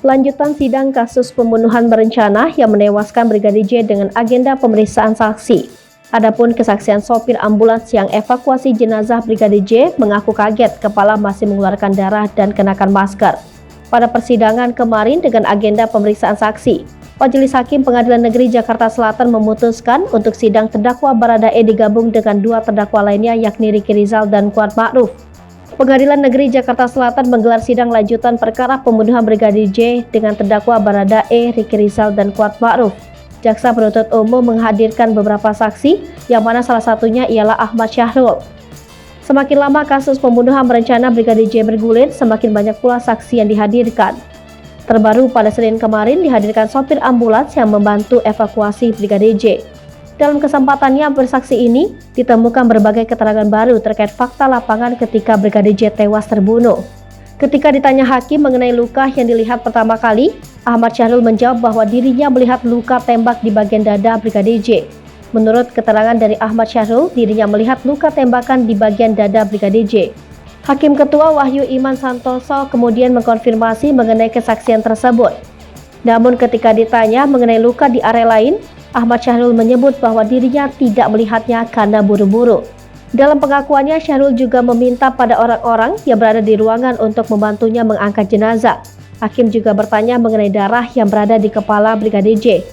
Lanjutan sidang kasus pembunuhan berencana yang menewaskan Brigadir J dengan agenda pemeriksaan saksi. Adapun kesaksian sopir ambulans yang evakuasi jenazah Brigadir J mengaku kaget kepala masih mengeluarkan darah dan kenakan masker. Pada persidangan kemarin dengan agenda pemeriksaan saksi, Majelis Hakim Pengadilan Negeri Jakarta Selatan memutuskan untuk sidang terdakwa Baradae digabung dengan dua terdakwa lainnya yakni Ricky Rizal dan Kuat Ma'ruf. Pengadilan Negeri Jakarta Selatan menggelar sidang lanjutan perkara pembunuhan Brigadir J dengan terdakwa Baradae, Ricky Rizal, dan Kuat Ma'ruf. Jaksa penuntut umum menghadirkan beberapa saksi, yang mana salah satunya ialah Ahmad Syahrul. Semakin lama kasus pembunuhan berencana Brigadir J bergulir, semakin banyak pula saksi yang dihadirkan. Terbaru pada Senin kemarin dihadirkan sopir ambulans yang membantu evakuasi Brigadir J. Dalam kesempatannya bersaksi ini, ditemukan berbagai keterangan baru terkait fakta lapangan ketika Brigadir J tewas terbunuh. Ketika ditanya hakim mengenai luka yang dilihat pertama kali, Ahmad Syahrul menjawab bahwa dirinya melihat luka tembak di bagian dada Brigadir J. Menurut keterangan dari Ahmad Syahrul, dirinya melihat luka tembakan di bagian dada Brigadir J. Hakim Ketua Wahyu Iman Santoso kemudian mengkonfirmasi mengenai kesaksian tersebut. Namun ketika ditanya mengenai luka di area lain, Ahmad Syahrul menyebut bahwa dirinya tidak melihatnya karena buru-buru. Dalam pengakuannya, Syahrul juga meminta pada orang-orang yang berada di ruangan untuk membantunya mengangkat jenazah. Hakim juga bertanya mengenai darah yang berada di kepala Brigadir J.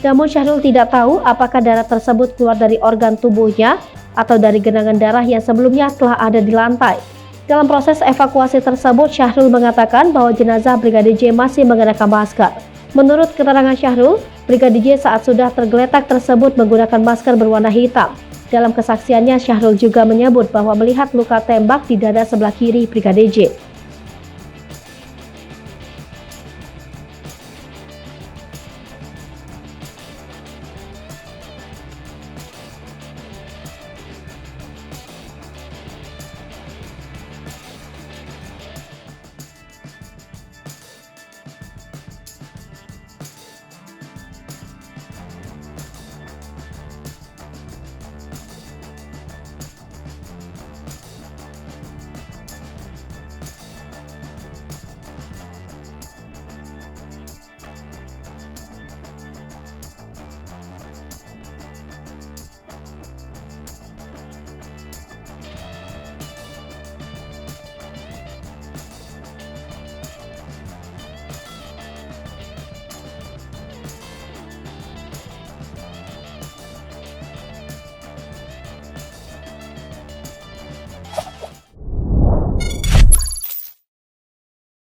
Namun Syahrul tidak tahu apakah darah tersebut keluar dari organ tubuhnya atau dari genangan darah yang sebelumnya telah ada di lantai. Dalam proses evakuasi tersebut, Syahrul mengatakan bahwa jenazah Brigadir J masih mengenakan masker. Menurut keterangan Syahrul, Brigadir J saat sudah tergeletak tersebut menggunakan masker berwarna hitam. Dalam kesaksiannya, Syahrul juga menyebut bahwa melihat luka tembak di dada sebelah kiri Brigadir J.